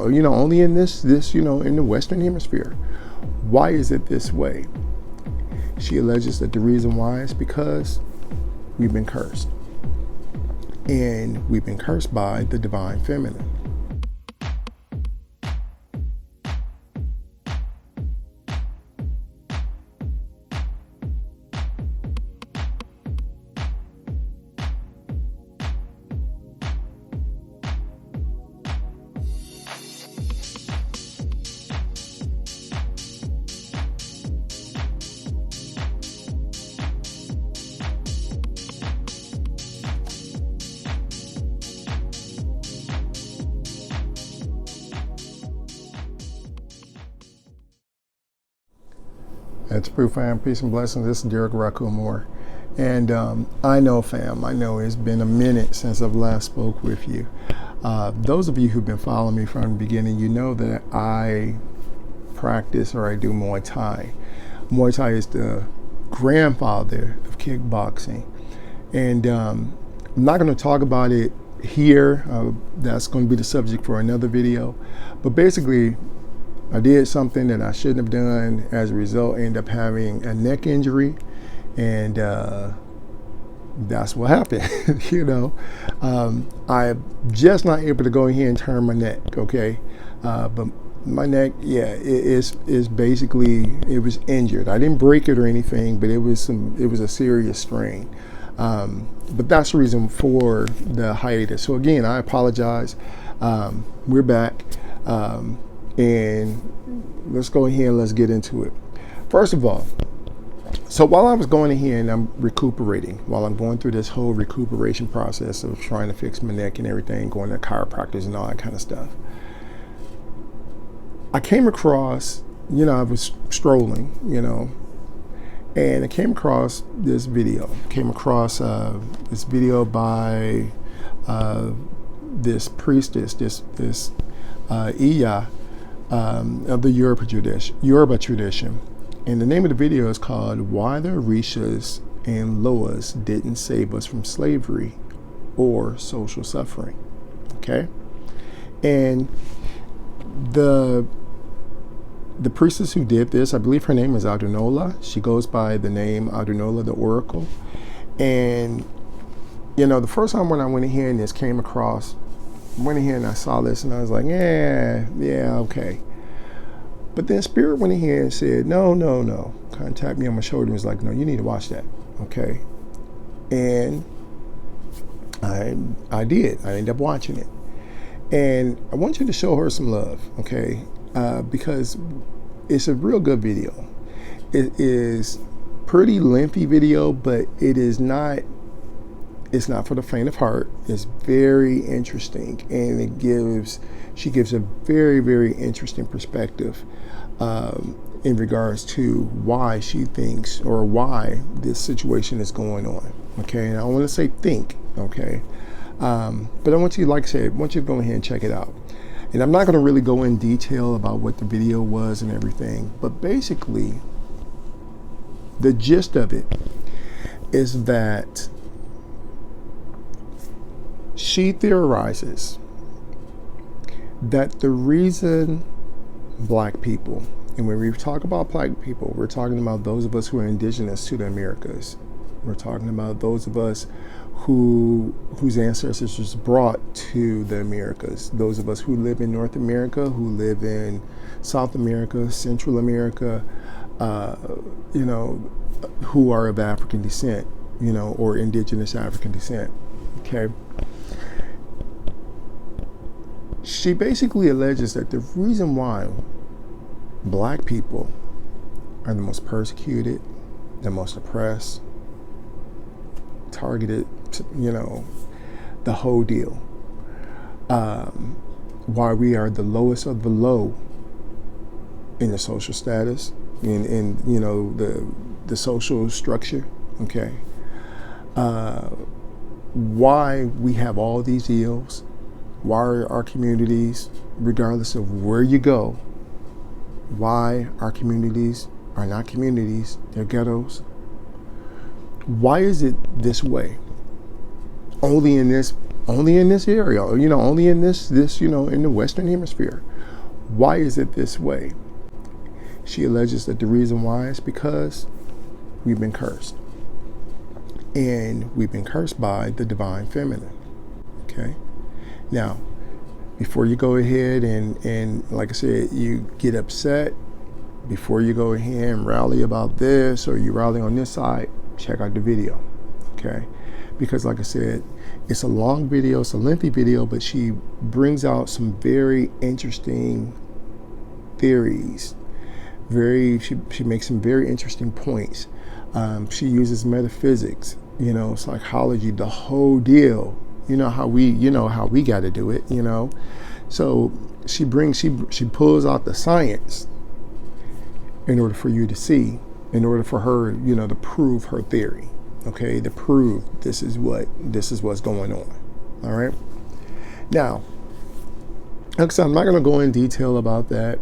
only in this, in the Western Hemisphere. Why is it this way? She alleges that the reason why is because we've been cursed. And we've been cursed by the divine feminine. That's proof, fam. Peace and blessings. This is Derric Moore. And I know, fam, I know it's been a minute since I've last spoke with you. Those of you who've been following me from the beginning, you know that I practice, or I do Muay Thai. Muay Thai is the grandfather of kickboxing. And I'm not going to talk about it here. That's going to be the subject for another video. But basically, I did something that I shouldn't have done. As a result, I ended up having a neck injury, and that's what happened. I'm just not able to go in here and turn my neck, okay? But my neck, yeah, is basically, it was injured. I didn't break it or anything, but it was a serious strain. But that's the reason for the hiatus. So again, I apologize. We're back. And let's go ahead and let's get into it. First of all, so while I was going in here and I'm recuperating, while I'm going through this whole recuperation process of trying to fix my neck and everything, going to chiropractors and all that kind of stuff, I came across, I was strolling, and I came across this video. This video by this priestess, this Iya, of the Yoruba tradition. And the name of the video is called "Why the ORISHAS and LOAS Didn't Save Us from Slavery or Social Suffering." Okay? And the priestess who did this, I believe her name is Adunola. She goes by the name Adunola the Oracle. And, the first time when I went in here and this came across, went in here and I saw this and I was like, yeah, okay. But then Spirit went in here and said, no. Kind of tapped me on my shoulder and was like, no, you need to watch that, okay? And I did. I ended up watching it. And I want you to show her some love, okay? Because it's a real good video. It is pretty lengthy video, but it's not for the faint of heart. It's very interesting, and she gives a very, very interesting perspective in regards to why she thinks, or why this situation is going on. Okay, and I want to say think, okay, but I want you, like I said, I want you to go ahead and check it out. And I'm not going to really go in detail about what the video was and everything, but basically, the gist of it is that she theorizes that the reason Black people, and when we talk about Black people, we're talking about those of us who are indigenous to the Americas. We're talking about those of us whose ancestors was brought to the Americas. Those of us who live in North America, who live in South America, Central America, who are of African descent, or indigenous African descent. Okay. She basically alleges that the reason why Black people are the most persecuted, the most oppressed, targeted, the whole deal. Why we are the lowest of the low in the social status, in the social structure, okay? Why we have all these ills, why our communities, regardless of where you go, why our communities are not communities, they're Why is it this way? Only in this only in this area, only in this, in the Western Hemisphere. Why is it this way? She alleges that the reason why is because we've been cursed. And we've been cursed by the divine feminine. Okay? Now, before you go ahead and like I said, you get upset, before you go ahead and rally about this or you rally on this side, check out the video. Okay? Because like I said, it's a long video, it's a lengthy video, but she brings out some very interesting theories. She makes some very interesting points. She uses metaphysics, psychology, the whole deal. How we got to do it, So she pulls out the science in order for you to see, in order for her, to prove her theory. Okay, to prove this is what's going on. All right. Now, like I said, I'm not going to go in detail about that.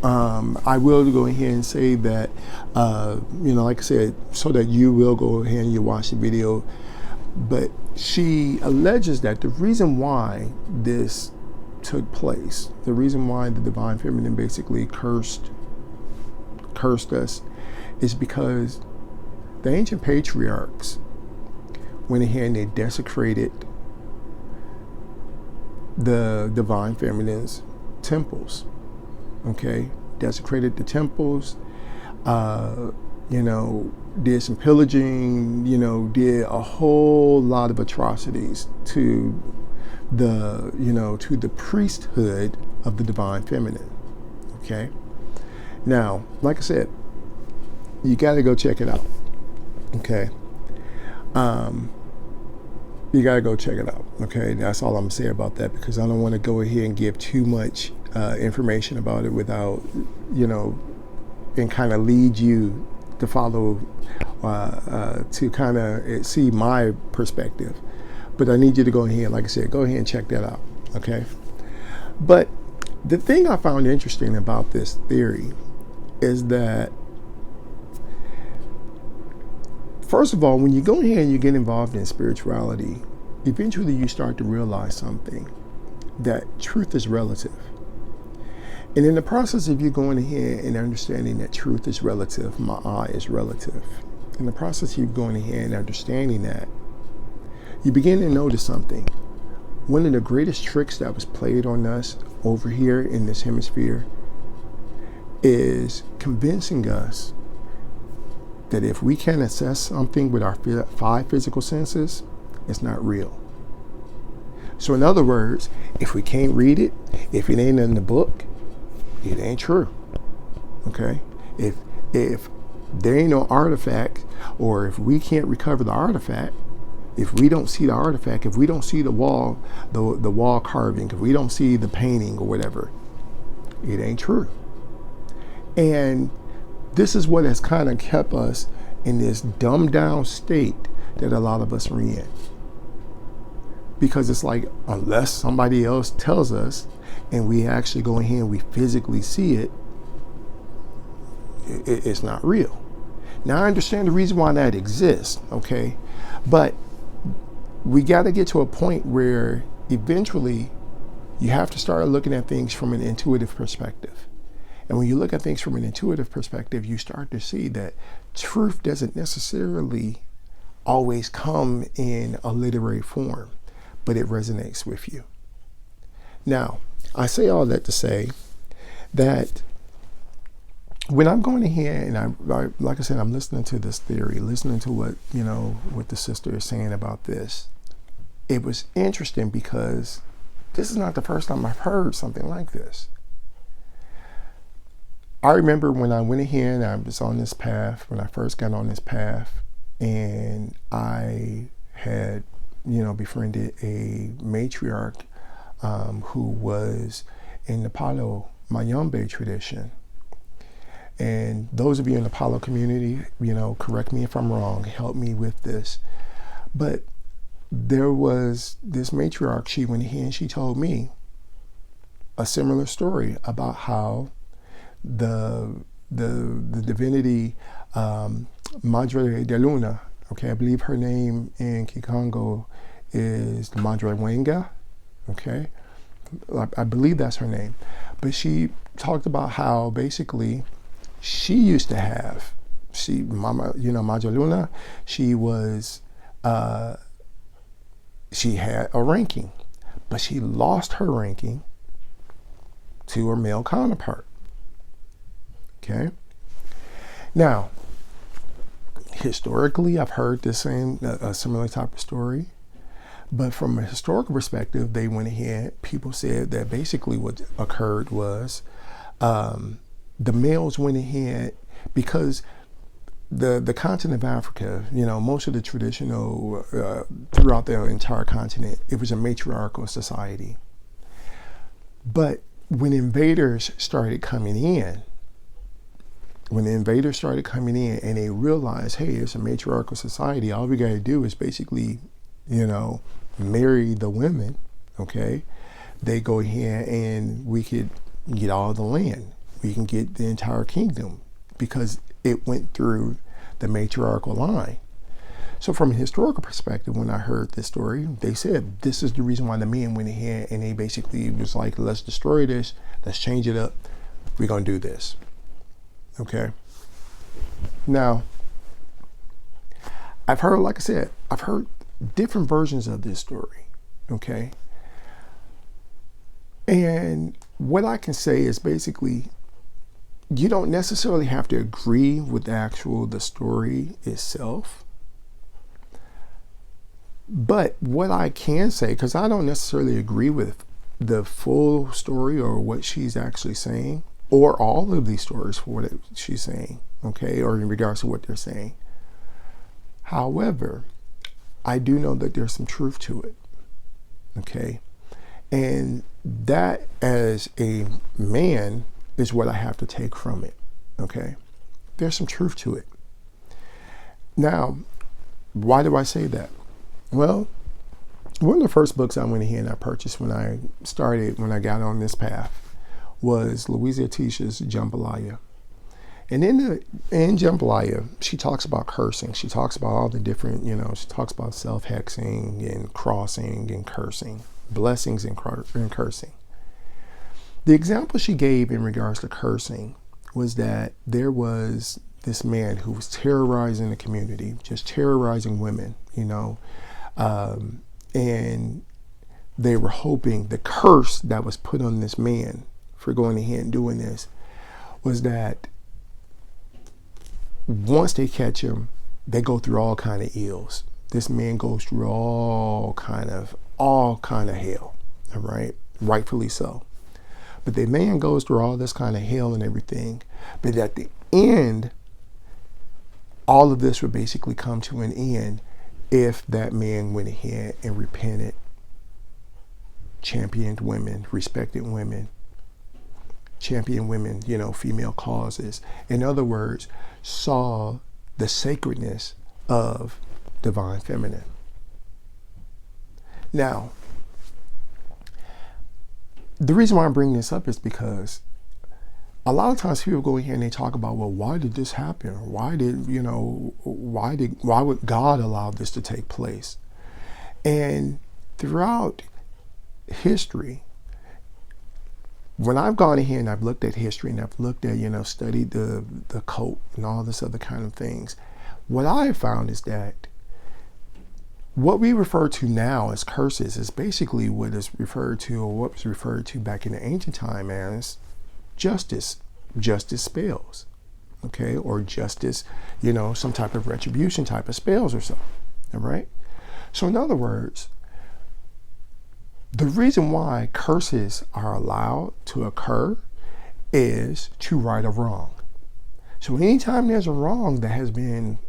I will go ahead and say that, like I said, so that you will go ahead and you watch the video. But she alleges that the reason why this took place, the reason why the divine feminine basically cursed us, is because the ancient patriarchs went ahead and they desecrated the divine feminine's temples. Okay, desecrated the temples, did some pillaging, did a whole lot of atrocities to the priesthood of the divine feminine. Okay, now, like I said, you got to go check it out. Okay, you got to go check it out. Okay, that's all I'm gonna say about that, because I don't want to go ahead and give too much information about it without, and kind of lead you to follow, to kind of see my perspective. But I need you to go ahead, like I said, go ahead and check that out. Okay, but the thing I found interesting about this theory is that, first of all, when you go ahead and you get involved in spirituality, eventually you start to realize something, that truth is relative. And in the process of you going ahead and understanding that truth is relative, ma'at is relative, in the process of you going ahead and understanding that, you begin to notice something. One of the greatest tricks that was played on us over here in this hemisphere is convincing us that if we can't assess something with our 5 physical senses, it's not real. So in other words, if we can't read it, if it ain't in the book, it ain't true. Okay? If there ain't no artifact, or if we can't recover the artifact, if we don't see the artifact, if we don't see the wall carving, if we don't see the painting or whatever, it ain't true. And this is what has kind of kept us in this dumbed down state that a lot of us are in. Because it's like, unless somebody else tells us and we actually go in here and we physically see it, it's not real. Now, I understand the reason why that exists, okay? But we got to get to a point where eventually you have to start looking at things from an intuitive perspective. And when you look at things from an intuitive perspective, you start to see that truth doesn't necessarily always come in a literary form, but it resonates with you. Now, I say all that to say that when I'm going ahead and I like I said, I'm listening to this theory, listening to what the sister is saying about this, it was interesting because this is not the first time I've heard something like this. I remember when I went ahead and I was on this path, when I first got on this path, and I had, befriended a matriarch who was in the Palo Mayombe tradition. And those of you in the Palo community, correct me if I'm wrong, help me with this. But there was this matriarch, she went ahead and she told me a similar story about how the divinity Madre de Luna, okay, I believe her name in Kikongo is Madre Wenga, okay? I believe that's her name. But she talked about how basically she used to have, Mama, Madre Luna, she had a ranking, but she lost her ranking to her male counterpart, okay? Now, historically, I've heard a similar type of story, but from a historical perspective, they went ahead, people said that basically what occurred was the males went ahead, because the continent of Africa, most of the traditional, throughout the entire continent, it was a matriarchal society. But when invaders started coming in, and they realized, hey, it's a matriarchal society, all we got to do is basically, marry the women, okay? They go ahead and we could get all the land. We can get the entire kingdom because it went through the matriarchal line. So from a historical perspective, when I heard this story, they said this is the reason why the men went ahead and they basically was like, let's destroy this, let's change it up, we're going to do this. Okay. Now, I've heard different versions of this story. Okay. And what I can say is basically, you don't necessarily have to agree with the story itself. But what I can say, because I don't necessarily agree with the full story or what she's actually saying, or all of these stories for what she's saying, okay, or in regards to what they're saying. However, I do know that there's some truth to it, okay? And that, as a man, is what I have to take from it, okay? There's some truth to it. Now, why do I say that? Well, one of the first books I went ahead and I purchased when I got on this path was Louisa Atisha's Jambalaya. And in Jambalaya, she talks about cursing. She talks about all the different, she talks about self-hexing and crossing and cursing, blessings and cursing. The example she gave in regards to cursing was that there was this man who was terrorizing the community, just terrorizing women, and they were hoping the curse that was put on this man for going ahead and doing this was that once they catch him, they go through all kind of ills. This man goes through all kind of hell, all right? Rightfully so. But the man goes through all this kind of hell and everything. But at the end, all of this would basically come to an end if that man went ahead and repented, championed women, respected women, championed women, female causes. In other words, saw the sacredness of divine feminine. Now, the reason why I'm bringing this up is because a lot of times people go in here and they talk about, well, why did this happen? Why would God allow this to take place? And throughout history, when I've gone ahead and I've looked at history and I've looked at, studied the cult and all this other kind of things, what I have found is that what we refer to now as curses is basically what is referred to, or what was referred to back in the ancient time as justice spells, okay, or justice, some type of retribution type of spells or so, all right? So in other words, the reason why curses are allowed to occur is to right a wrong. So anytime there's a wrong that has been,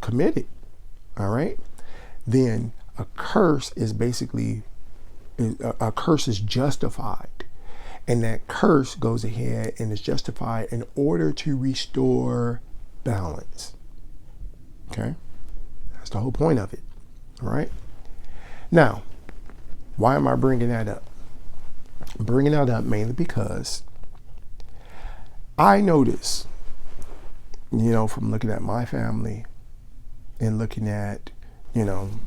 committed, all right, then a curse is basically, a curse is justified. And that curse goes ahead and is justified in order to restore balance. Okay? That's the whole point of it. All right? Now, why am I bringing that up? I'm bringing that up mainly because I notice, from looking at my family and looking at,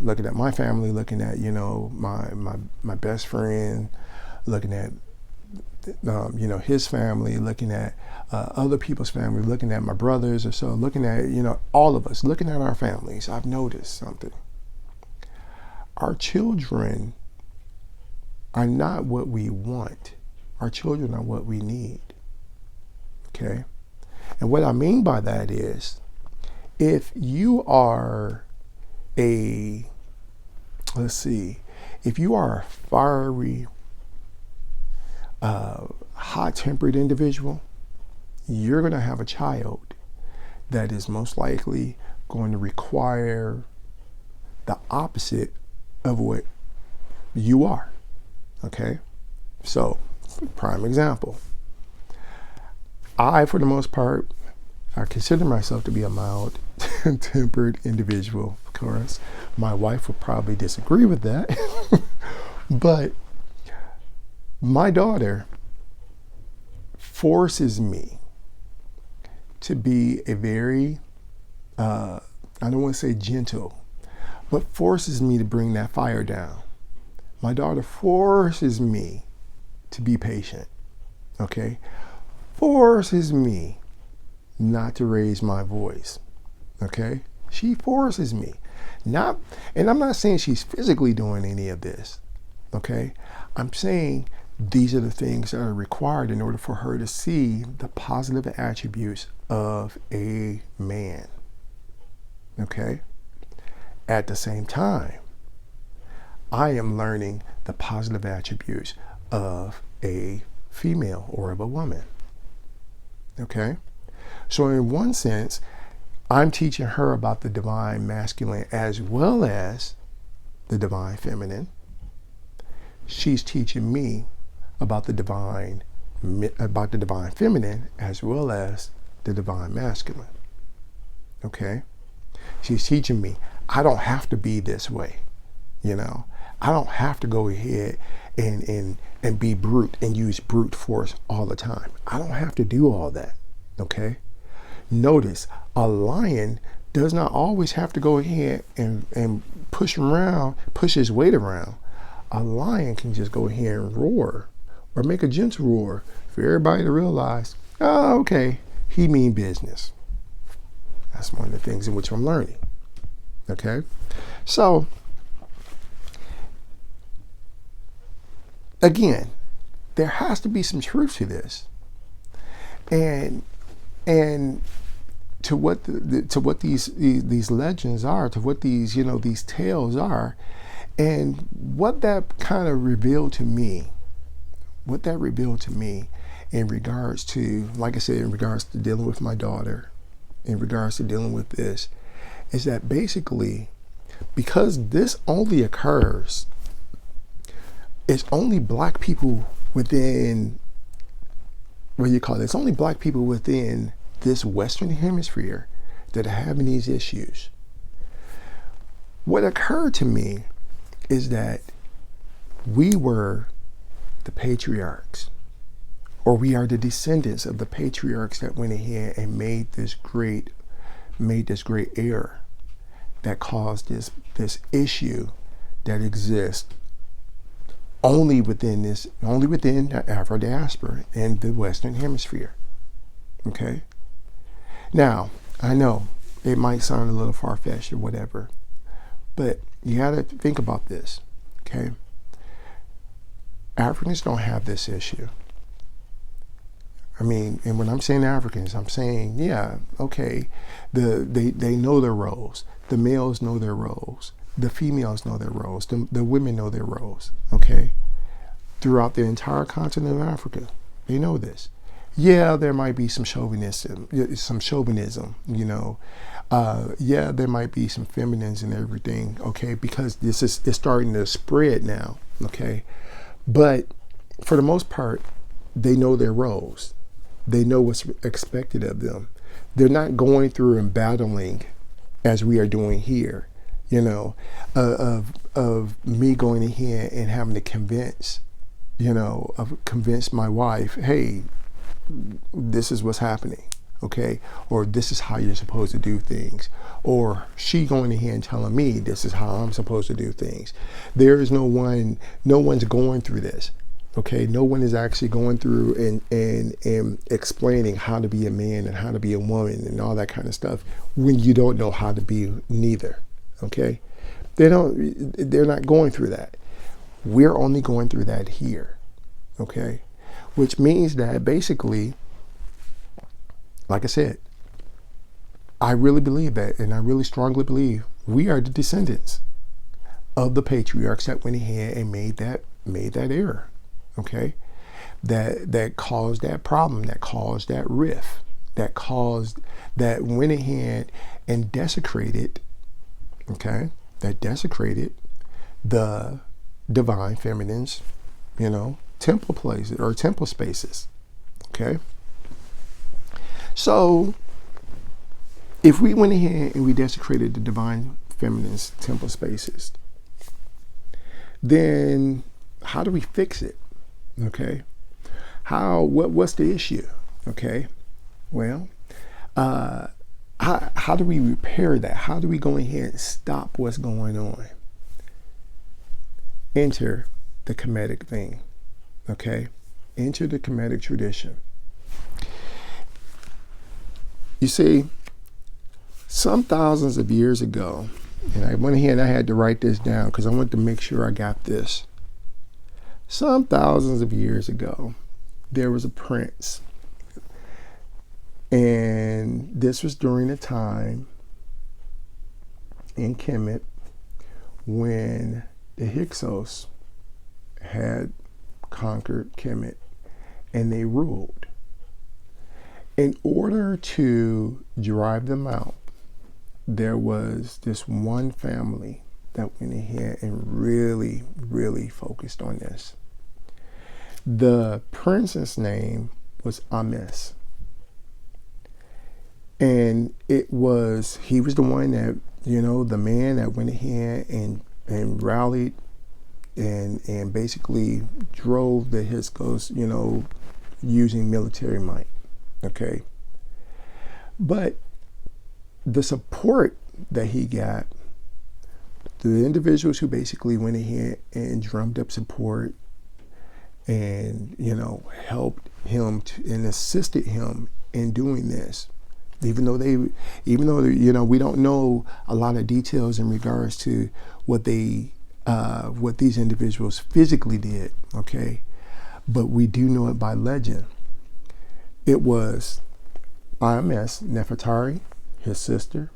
looking at my family, looking at, my best friend, looking at, his family, looking at other people's family, looking at my brothers or so, looking at, all of us, looking at our families. I've noticed something. Our children are not what we want. Our children are what we need. Okay? And what I mean by that is, if you are if you are a fiery, hot-tempered individual, you're going to have a child that is most likely going to require the opposite of what you are. Okay? So, prime example. I, for the most part, I consider myself to be a mild-tempered individual. Of course, my wife would probably disagree with that. But my daughter forces me to be a very, I don't want to say gentle, but forces me to bring that fire down. My daughter forces me to be patient, okay? Forces me not to raise my voice, okay? She forces me. And I'm not saying she's physically doing any of this, okay? I'm saying these are the things that are required in order for her to see the positive attributes of a man, okay? At the same time, I am learning the positive attributes of a female or of a woman, okay? So in one sense, I'm teaching her about the divine masculine as well as the divine feminine. She's teaching me about the divine feminine as well as the divine masculine. Okay? She's teaching me I don't have to be this way. I don't have to go ahead and be brute and use brute force all the time. I don't have to do all that. Okay? Notice, a lion does not always have to go ahead and push his weight around. A lion can just go ahead and roar or make a gentle roar for everybody to realize, oh, okay, he mean business. That's one of the things in which I'm learning. Okay? So, again, there has to be some truth to this. And to what these legends are, to what these tales are, and what that kind of revealed to me, in regards to, like I said, in regards to dealing with my daughter, in regards to dealing with this, is that basically, because this only occurs, it's only black people within, it's only black people within this Western hemisphere that are having these issues. What occurred to me is that we were the patriarchs, or we are the descendants of the patriarchs that went ahead and made this great error that caused this issue that exists only within the Afro diaspora and the Western hemisphere. Okay? Now, I know it might sound a little far-fetched or whatever, but you got to think about this, okay? Africans don't have this issue. I mean, and when I'm saying Africans, I'm saying, yeah, okay, they know their roles. The males know their roles. The females know their roles. The women know their roles, okay? Throughout the entire continent of Africa, they know this. Yeah, there might be some chauvinism, yeah, there might be some feminines and everything, okay, because it's starting to spread now, okay? But for the most part, they know their roles. They know what's expected of them. They're not going through and battling as we are doing here, of me going in here and having to convince my wife, hey, this is what's happening. okay? Or this is how you're supposed to do things. Or she going ahead and telling me this is how I'm supposed to do things. There is no one's going through this, okay? No one is actually going through and explaining how to be a man and how to be a woman and all that kind of stuff when you don't know how to be neither, okay? They're not going through that. We're only going through that here, okay? Which means that basically, like I said, I really believe that, and I really strongly believe we are the descendants of the patriarchs that went ahead and made that error, okay? That caused that problem, that caused that rift, that went ahead and desecrated, okay? That desecrated the divine feminine's, temple places or temple spaces, okay? So if we went ahead and we desecrated the divine feminine's temple spaces, then how do we fix it? Okay. What's the issue? Okay. Well, how do we repair that? How do we go ahead and stop what's going on? Enter the Kemetic thing. Okay. Enter the Kemetic tradition. You see, some thousands of years ago, and I went ahead and I had to write this down because I wanted to make sure I got this. Some thousands of years ago, there was a prince. And this was during a time in Kemet when the Hyksos had conquered Kemet and they ruled. In order to drive them out, there was this one family that went ahead and really, really focused on this. The prince's name was Ames. And he was the one that, the man that went ahead and rallied and basically drove the Hyksos, using military might. Okay. But the support that he got, the individuals who basically went ahead and drummed up support and, helped him and assisted him in doing this, even though we don't know a lot of details in regards to what these individuals physically did, okay? But we do know it by legend. It was Ames, Nefertari, his sister,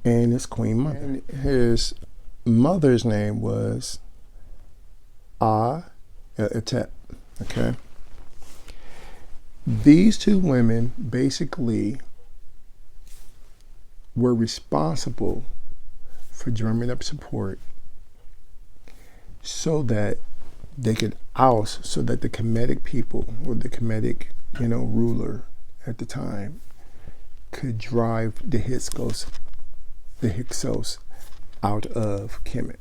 and his queen mother. And his mother's name was Etep, okay? These two women basically were responsible for drumming up support so that they could oust, so that the Kemetic people or the Kemetic, ruler at the time could drive the Hyksos out of Kemet.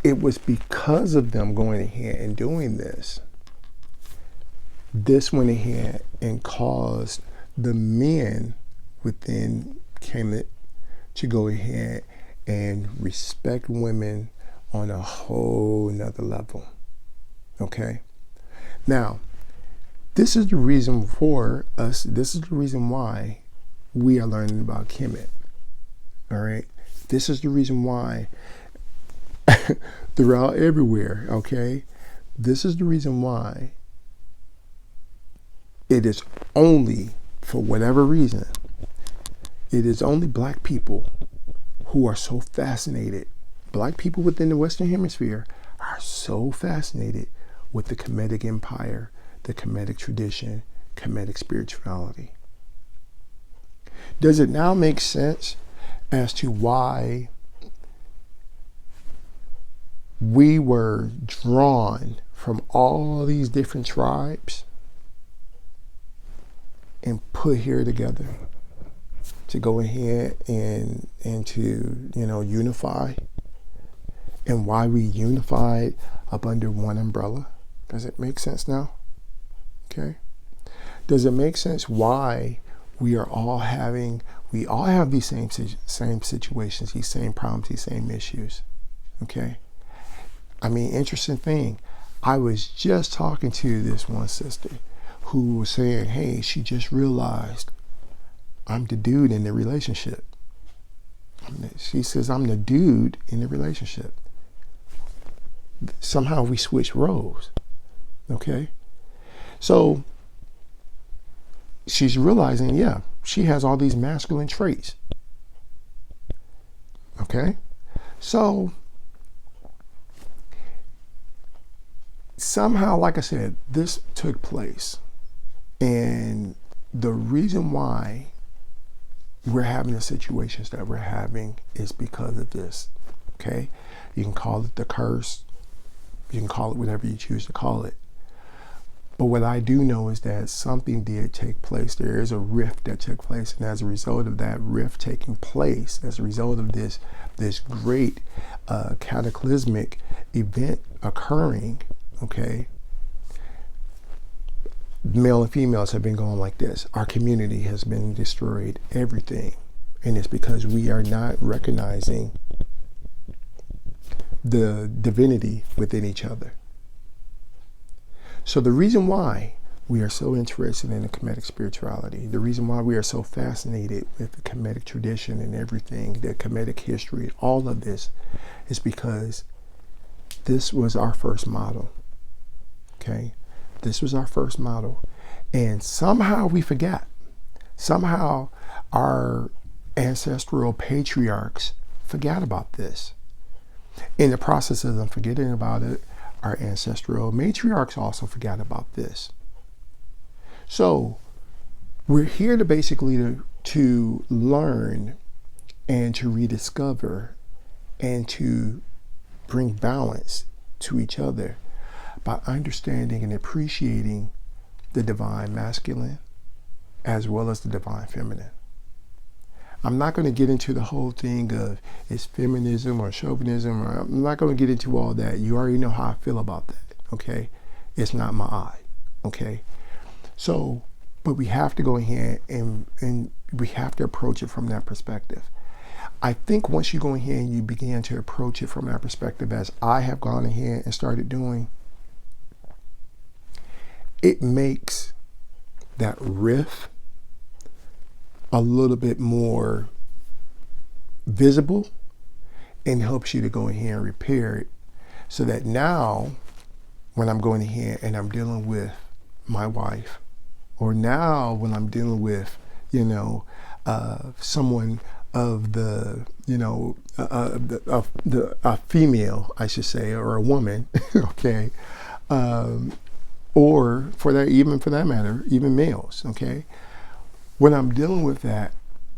It was because of them going ahead and doing this went ahead and caused the men within Kemet to go ahead and respect women on a whole nother level. Okay? Now, this is the reason for us, this is the reason why we are learning about Kemet. All right? This is the reason why throughout everywhere, okay? This is the reason why it is only, for whatever reason, it is only black people who are so fascinated. Black people within the Western Hemisphere are so fascinated with the Kemetic Empire, the Kemetic tradition, Kemetic spirituality. Does it now make sense as to why we were drawn from all these different tribes and put here together to go ahead and to, unify, and why we unified up under one umbrella? Does it make sense now? Okay. Does it make sense why we all have these same situations, these same problems, these same issues? Okay. I mean, interesting thing. I was just talking to this one sister who was saying, hey, she just realized I'm the dude in the relationship. She says, I'm the dude in the relationship. Somehow we switch roles. Okay. So she's realizing, yeah, she has all these masculine traits. Okay. So somehow, like I said, this took place. And the reason why we're having the situations that we're having is because of this. Okay. You can call it the curse. You can call it whatever you choose to call it. But what I do know is that something did take place. There is a rift that took place. And as a result of that rift taking place, as a result of this great cataclysmic event occurring, okay, male and females have been going like this. Our community has been destroyed, everything. And it's because we are not recognizing the divinity within each other. So the reason why we are so interested in the Kemetic spirituality, the reason why we are so fascinated with the Kemetic tradition and everything, the Kemetic history, all of this, is because this was our first model. Okay? This was our first model. And somehow we forgot. Somehow our ancestral patriarchs forgot about this. In the process of them forgetting about it, our ancestral matriarchs also forgot about this. So we're here to basically to learn and to rediscover and to bring balance to each other by understanding and appreciating the divine masculine as well as the divine feminine. I'm not going to get into the whole thing of it's feminism or chauvinism, or I'm not going to get into all that. You already know how I feel about that, okay? It's not my eye, okay? So, but we have to go ahead and we have to approach it from that perspective. I think once you go ahead and you begin to approach it from that perspective, as I have gone ahead and started doing, it makes that rift a little bit more visible and helps you to go ahead and repair it, so that now when I'm going ahead and I'm dealing with my wife, or now when I'm dealing with, someone of the, a female, I should say, or a woman, okay, or for that matter, even males, okay. When I'm dealing with that,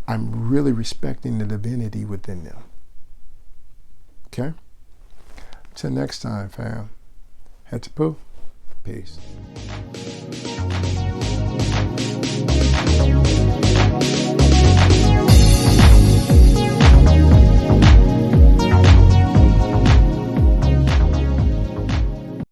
I'm really respecting the divinity within them. Okay? Till next time, fam. Head to poo. Peace.